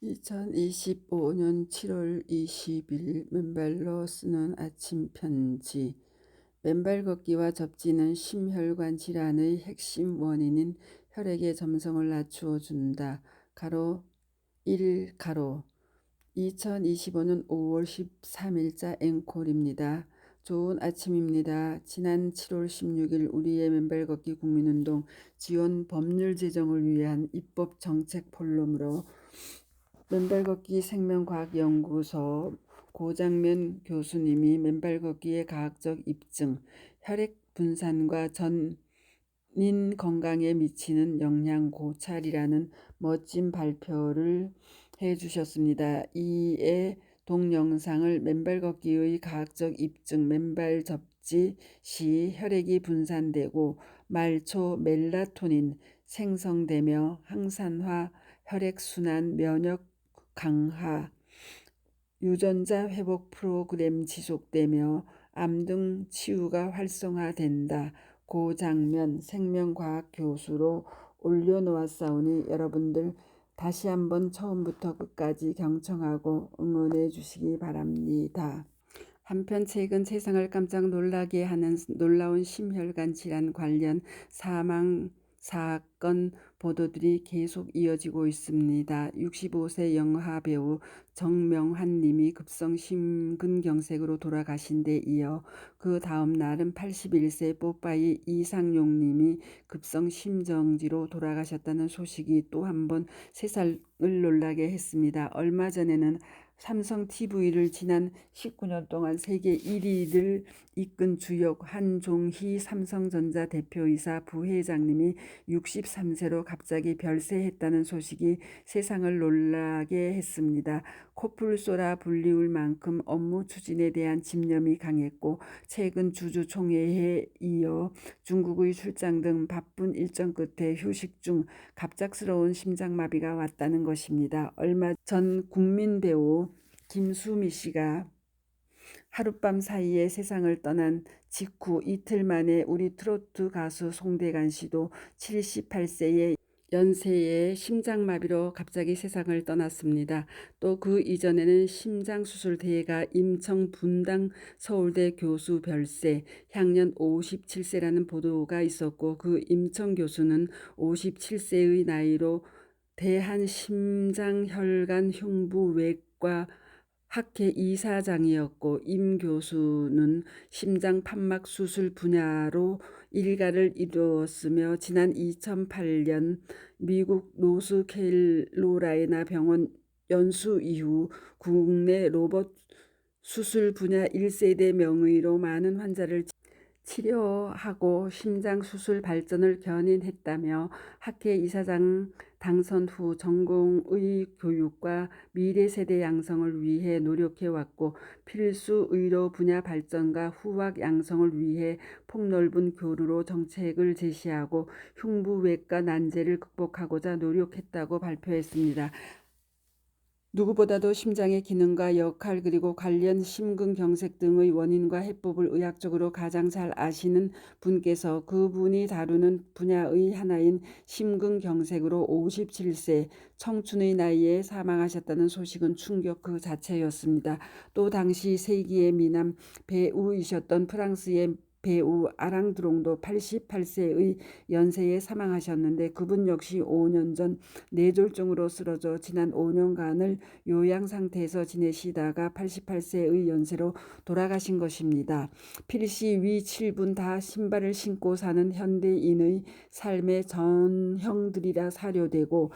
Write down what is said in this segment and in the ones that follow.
2025년 7월 20일 맨발로 쓰는 아침 편지. 맨발 걷기와 접지는 심혈관 질환의 핵심 원인인 혈액의 점성을 낮추어 준다. 가로 1 가로 2025년 5월 13일자 앵콜입니다. 좋은 아침입니다. 지난 7월 16일 우리의 맨발 걷기 국민운동 지원 법률 제정을 위한 입법 정책 폴럼으로 맨발 걷기 생명과학연구소 고장면 교수님이 맨발 걷기의 과학적 입증, 혈액 분산과 전인 건강에 미치는 영향 고찰이라는 멋진 발표를 해주셨습니다. 이에 동영상을 맨발 걷기의 과학적 입증, 맨발 접지 시 혈액이 분산되고 말초 멜라토닌 생성되며 항산화, 혈액순환, 면역 강화, 유전자 회복 프로그램 지속되며 암 등 치유가 활성화된다. 고장면 생명과학 교수로 올려놓았사오니 여러분들 다시 한번 처음부터 끝까지 경청하고 응원해 주시기 바랍니다. 한편 최근 세상을 깜짝 놀라게 하는 놀라운 심혈관 질환 관련 사망 사건 보도들이 계속 이어지고 있습니다. 65세 영화배우 정명환 님이 급성 심근경색으로 돌아가신 데 이어 그 다음 날은 81세 뽀빠이 이상용 님이 급성 심정지로 돌아가셨다는 소식이 또 한 번 세상을 놀라게 했습니다. 얼마 전에는 삼성 TV를 지난 19년 동안 세계 1위를 이끈 주역 한종희 삼성전자 대표이사 부회장님이 63세로 갑자기 별세했다는 소식이 세상을 놀라게 했습니다. 코뿔 쏘라 불리울 만큼 업무 추진에 대한 집념이 강했고 최근 주주총회에 이어 중국의 출장 등 바쁜 일정 끝에 휴식 중 갑작스러운 심장마비가 왔다는 것입니다. 얼마 전 국민 배우 김수미 씨가 하룻밤 사이에 세상을 떠난 직후 이틀 만에 우리 트로트 가수 송대관 씨도 78세의 연세에 심장마비로 갑자기 세상을 떠났습니다. 또 그 이전에는 심장수술 대회가 임청 분당 서울대 교수 별세, 향년 57세라는 보도가 있었고 그 임청 교수는 57세의 나이로 대한심장혈관흉부외과 학회 이사장이었고 임 교수는 심장 판막 수술 분야로 일가를 이루었으며 지난 2008년 미국 노스캐롤라이나 병원 연수 이후 국내 로봇 수술 분야 1세대 명의로 많은 환자를 치료하고 심장 수술 발전을 견인했다며 학회 이사장 당선 후 전공의 교육과 미래 세대 양성을 위해 노력해왔고 필수 의료 분야 발전과 후학 양성을 위해 폭넓은 교류로 정책을 제시하고 흉부외과 난제를 극복하고자 노력했다고 발표했습니다. 누구보다도 심장의 기능과 역할 그리고 관련 심근경색 등의 원인과 해법을 의학적으로 가장 잘 아시는 분께서 그분이 다루는 분야의 하나인 심근경색으로 57세 청춘의 나이에 사망하셨다는 소식은 충격 그 자체였습니다. 또 당시 세기의 미남 배우이셨던 프랑스의 배우 아랑드롱도 88세의 연세에 사망하셨는데 그분 역시 5년 전 뇌졸중으로 쓰러져 지난 5년간을 요양 상태에서 지내시다가 88세의 연세로 돌아가신 것입니다. 필시 위 7분 다 신발을 신고 사는 현대인의 삶의 전형들이라 사료되고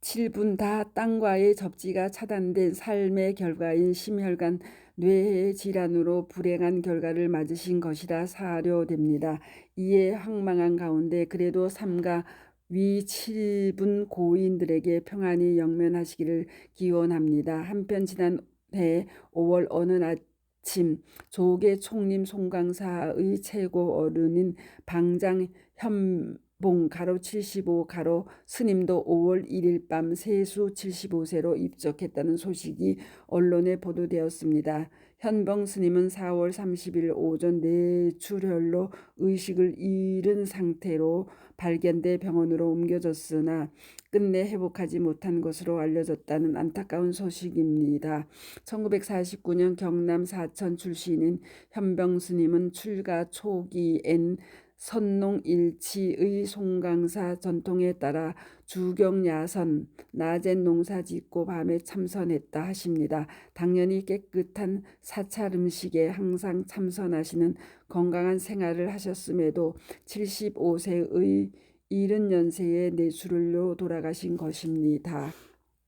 7분 다 땅과의 접지가 차단된 삶의 결과인 심혈관 뇌 질환으로 불행한 결과를 맞으신 것이라 사료됩니다. 이에 황망한 가운데 그래도 삼가 위 7분 고인들에게 평안히 영면하시기를 기원합니다. 한편 지난해 5월 어느 아침 조계 총림 송강사의 최고 어른인 방장 현봉 가로 75 가로 스님도 5월 1일 밤 세수 75세로 입적했다는 소식이 언론에 보도되었습니다. 현봉 스님은 4월 30일 오전 뇌출혈로 의식을 잃은 상태로 발견돼 병원으로 옮겨졌으나 끝내 회복하지 못한 것으로 알려졌다는 안타까운 소식입니다. 1949년 경남 사천 출신인 현병 스님은 출가 초기엔 선농일치의 송강사 전통에 따라 주경야선, 낮엔 농사짓고 밤에 참선했다 하십니다. 당연히 깨끗한 사찰 음식에 항상 참선하시는 건강한 생활을 하셨음에도 75세의 70연세의 뇌출혈로 돌아가신 것입니다.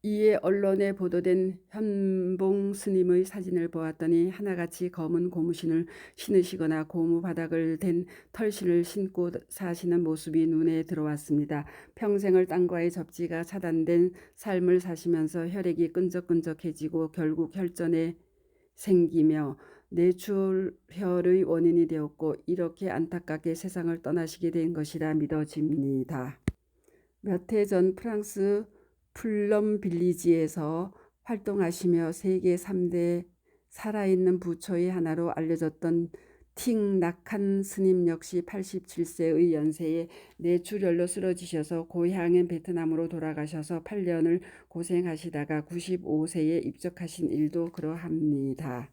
이에 언론에 보도된 현봉 스님의 사진을 보았더니 하나같이 검은 고무신을 신으시거나 고무 바닥을 댄 털신을 신고 사시는 모습이 눈에 들어왔습니다. 평생을 땅과의 접지가 차단된 삶을 사시면서 혈액이 끈적끈적해지고 결국 혈전에 생기며 뇌출혈의 원인이 되었고 이렇게 안타깝게 세상을 떠나시게 된 것이라 믿어집니다. 몇 해 전 프랑스 플럼 빌리지에서 활동하시며 세계 3대 살아있는 부처의 하나로 알려졌던 팅 낙한 스님 역시 87세의 연세에 뇌출혈로 쓰러지셔서 고향인 베트남으로 돌아가셔서 8년을 고생하시다가 95세에 입적하신 일도 그러합니다.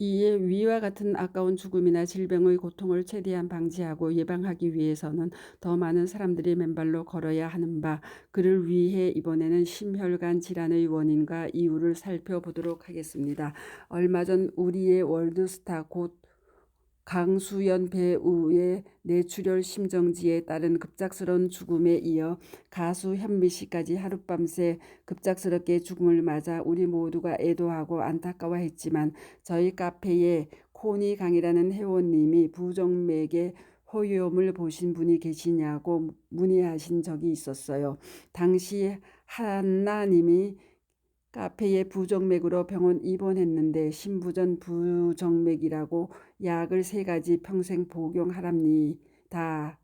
이에 위와 같은 아까운 죽음이나 질병의 고통을 최대한 방지하고 예방하기 위해서는 더 많은 사람들이 맨발로 걸어야 하는 바, 그를 위해 이번에는 심혈관 질환의 원인과 이유를 살펴보도록 하겠습니다. 얼마 전 우리의 월드스타 곧 강수연 배우의 뇌출혈 심정지에 따른 급작스러운 죽음에 이어 가수 현미 씨까지 하룻밤새 급작스럽게 죽음을 맞아 우리 모두가 애도하고 안타까워했지만 저희 카페에 코니 강이라는 회원님이 부정맥의 호요음을 보신 분이 계시냐고 문의하신 적이 있었어요. 당시 한나님이 카페에 부정맥으로 병원 입원했는데 신부전 부정맥이라고 약을 3가지 평생 복용하랍니다.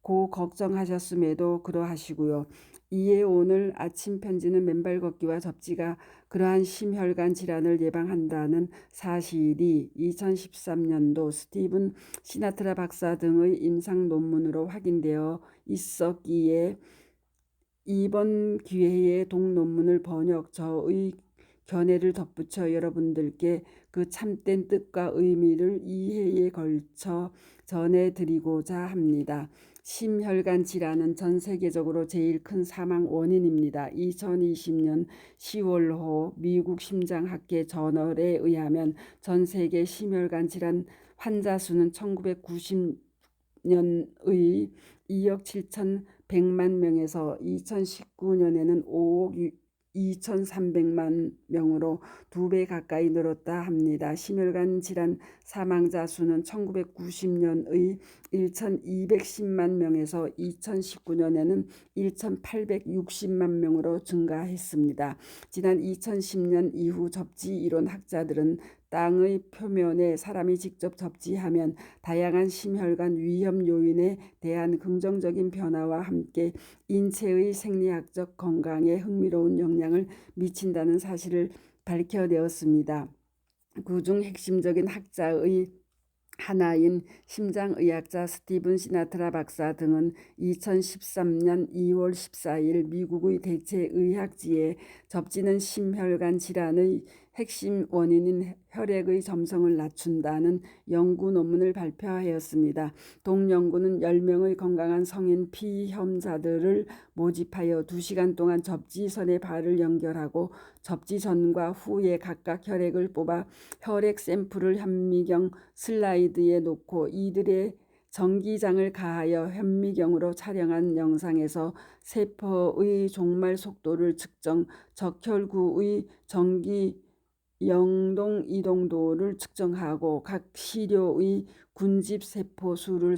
고 걱정하셨음에도 그러하시고요. 이에 오늘 아침 편지는 맨발 걷기와 접지가 그러한 심혈관 질환을 예방한다는 사실이 2013년도 스티븐 시나트라 박사 등의 임상 논문으로 확인되어 있었기에 이번 기회에 동논문을 번역 저의 견해를 덧붙여 여러분들께 그 참된 뜻과 의미를 이해에 걸쳐 전해드리고자 합니다. 심혈관 질환은 전 세계적으로 제일 큰 사망 원인입니다. 2020년 10월호 미국 심장학회 저널에 의하면 전 세계 심혈관 질환 환자 수는 1990년의 2억 7,100만 명에서 2019년에는 5억 2,300만 명으로 2배 가까이 늘었다 합니다. 심혈관 질환 사망자 수는 1990년의 1,210만 명에서 2019년에는 1,860만 명으로 증가했습니다. 지난 2010년 이후 접지 이론 학자들은 땅의 표면에 사람이 직접 접지하면 다양한 심혈관 위험 요인에 대한 긍정적인 변화와 함께 인체의 생리학적 건강에 흥미로운 영향을 미친다는 사실을 밝혀내었습니다. 그중 핵심적인 학자의 하나인 심장의학자 스티븐 시나트라 박사 등은 2013년 2월 14일 미국의 대체의학지에 접지는 심혈관 질환의 핵심 원인인 혈액의 점성을 낮춘다는 연구 논문을 발표하였습니다. 동연구는 10명의 건강한 성인 피험자들을 모집하여 2시간 동안 접지선에 발을 연결하고 접지 전과 후에 각각 혈액을 뽑아 혈액 샘플을 현미경 슬라이드에 놓고 이들의 전기장을 가하여 현미경으로 촬영한 영상에서 세포의 종말 속도를 측정, 적혈구의 전기 영동 이동도를 측정하고 각 시료의 군집 세포 수를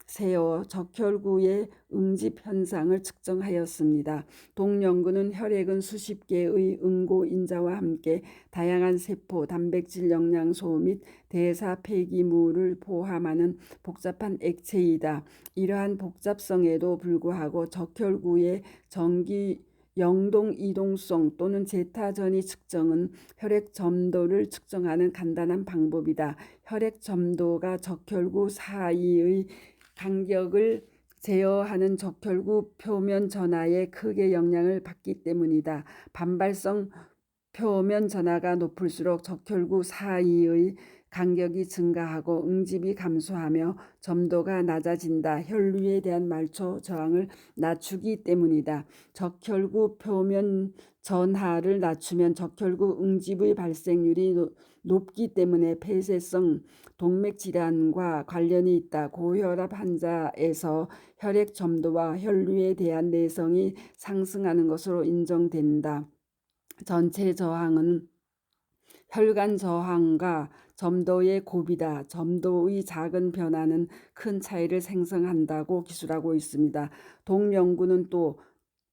세어 적혈구의 응집 현상을 측정하였습니다. 동연구는 혈액은 수십 개의 응고인자와 함께 다양한 세포, 단백질, 영양소 및 대사 폐기물을 포함하는 복잡한 액체이다. 이러한 복잡성에도 불구하고 적혈구의 전기 영동 이동성 또는 제타 전이 측정은 혈액 점도를 측정하는 간단한 방법이다. 혈액 점도가 적혈구 사이의 간격을 제어하는 적혈구 표면 전하에 크게 영향을 받기 때문이다. 반발성 표면 전하가 높을수록 적혈구 사이의 간격이 증가하고 응집이 감소하며 점도가 낮아진다. 혈류에 대한 말초 저항을 낮추기 때문이다. 적혈구 표면 전하를 낮추면 적혈구 응집의 발생률이 높기 때문에 폐쇄성 동맥 질환과 관련이 있다. 고혈압 환자에서 혈액 점도와 혈류에 대한 내성이 상승하는 것으로 인정된다. 전체 저항은 혈관 저항과 점도의 곱이다. 점도의 작은 변화는 큰 차이를 생성한다고 기술하고 있습니다. 동 연구는 또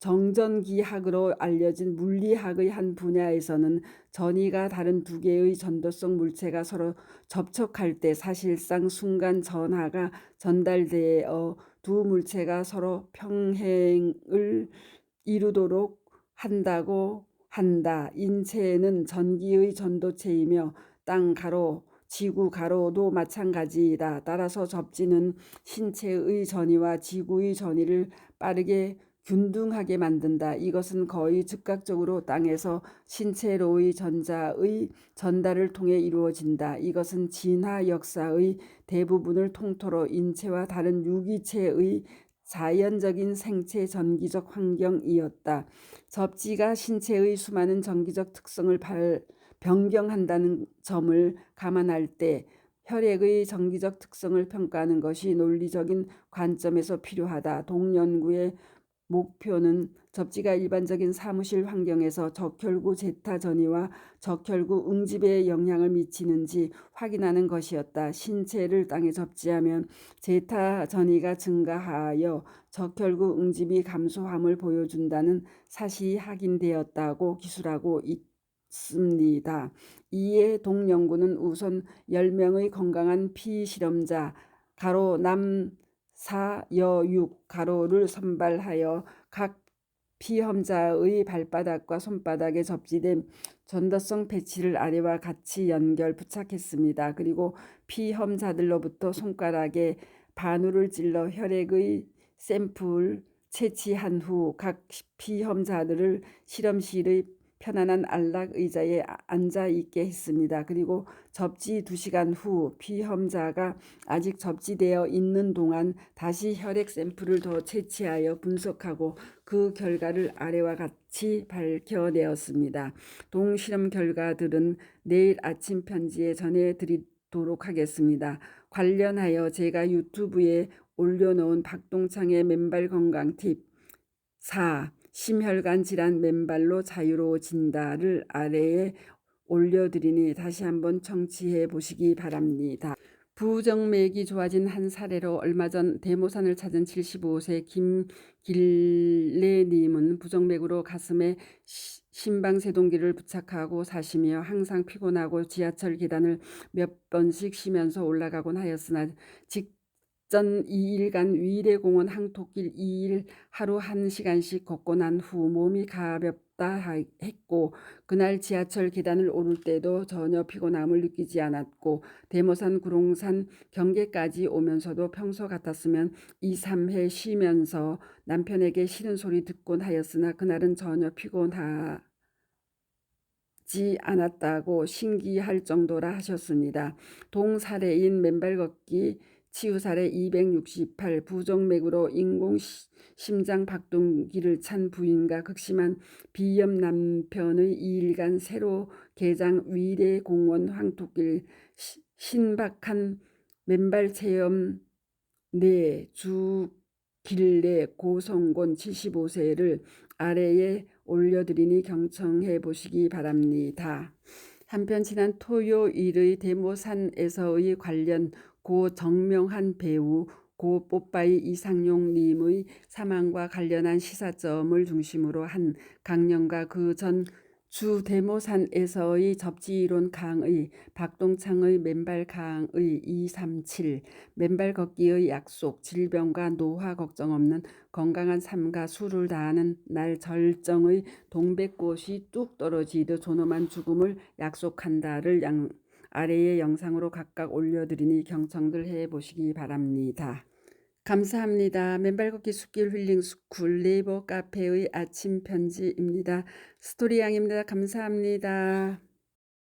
정전기학으로 알려진 물리학의 한 분야에서는 전이가 다른 두 개의 전도성 물체가 서로 접촉할 때 사실상 순간 전하가 전달되어 두 물체가 서로 평행을 이루도록 한다고 한다. 인체는 전기의 전도체이며 땅 가로, 지구 가로도 마찬가지이다. 따라서 접지는 신체의 전이와 지구의 전이를 빠르게 균등하게 만든다. 이것은 거의 즉각적으로 땅에서 신체로의 전자의 전달을 통해 이루어진다. 이것은 진화 역사의 대부분을 통틀어 인체와 다른 유기체의 자연적인 생체 전기적 환경이었다. 접지가 신체의 수많은 전기적 특성을 변경한다는 점을 감안할 때 혈액의 전기적 특성을 평가하는 것이 논리적인 관점에서 필요하다. 동연구의 목표는 접지가 일반적인 사무실 환경에서 적혈구 제타 전이와 적혈구 응집에 영향을 미치는지 확인하는 것이었다. 신체를 땅에 접지하면 제타 전이가 증가하여 적혈구 응집이 감소함을 보여준다는 사실이 확인되었다고 기술하고 있습니다. 이에 동연구는 우선 10명의 건강한 피실험자 가로 남 4, 여 6, 가로를 선발하여 각 피험자의 발바닥과 손바닥에 접지된 전도성 패치를 아래와 같이 연결 부착했습니다. 그리고 피험자들로부터 손가락에 바늘을 찔러 혈액의 샘플 채취한 후 각 피험자들을 실험실의 편안한 안락 의자에 앉아 있게 했습니다. 그리고 접지 2시간 후 피험자가 아직 접지되어 있는 동안 다시 혈액 샘플을 더 채취하여 분석하고 그 결과를 아래와 같이 밝혀내었습니다. 동실험 결과들은 내일 아침 편지에 전해드리도록 하겠습니다. 관련하여 제가 유튜브에 올려놓은 박동창의 맨발 건강 팁 4. 심혈관 질환 맨발로 자유로워진다를 아래에 올려드리니 다시 한번 청취해 보시기 바랍니다. 부정맥이 좋아진 한 사례로 얼마 전 대모산을 찾은 75세 김길래님은 부정맥으로 가슴에 심방세동기를 부착하고 사시며 항상 피곤하고 지하철 계단을 몇 번씩 쉬면서 올라가곤 하였으나 전 2일간 위례공원 항토길 2일 하루 1시간씩 걷고 난 후 몸이 가볍다 했고 그날 지하철 계단을 오를 때도 전혀 피곤함을 느끼지 않았고 대모산 구롱산 경계까지 오면서도 평소 같았으면 2, 3회 쉬면서 남편에게 싫은 소리 듣곤 하였으나 그날은 전혀 피곤하지 않았다고 신기할 정도라 하셨습니다. 동사례인 맨발 걷기 치유사례 268 부정맥으로 인공 심장 박동기를 찬 부인과 극심한 비염 남편의 2일간 새로 개장 위례공원 황토길 신박한 맨발 체험 4주 길래 고성곤 75세를 아래에 올려드리니 경청해 보시기 바랍니다. 한편 지난 토요일의 대모산에서의 관련 고 정명한 배우 고 뽀빠이 이상용 님의 사망과 관련한 시사점을 중심으로 한 강연과 그 전 주 대모산에서의 접지이론 강의, 박동창의 맨발 강의 237, 맨발 걷기의 약속, 질병과 노화 걱정 없는 건강한 삶과 수를 다하는 날 절정의 동백꽃이 뚝 떨어지듯 존엄한 죽음을 약속한다를 아래의 영상으로 각각 올려드리니 경청들 해보시기 바랍니다. 감사합니다. 맨발 걷기 숲길 힐링 스쿨 네이버 카페의 아침 편지입니다. 스토리 양입니다. 감사합니다.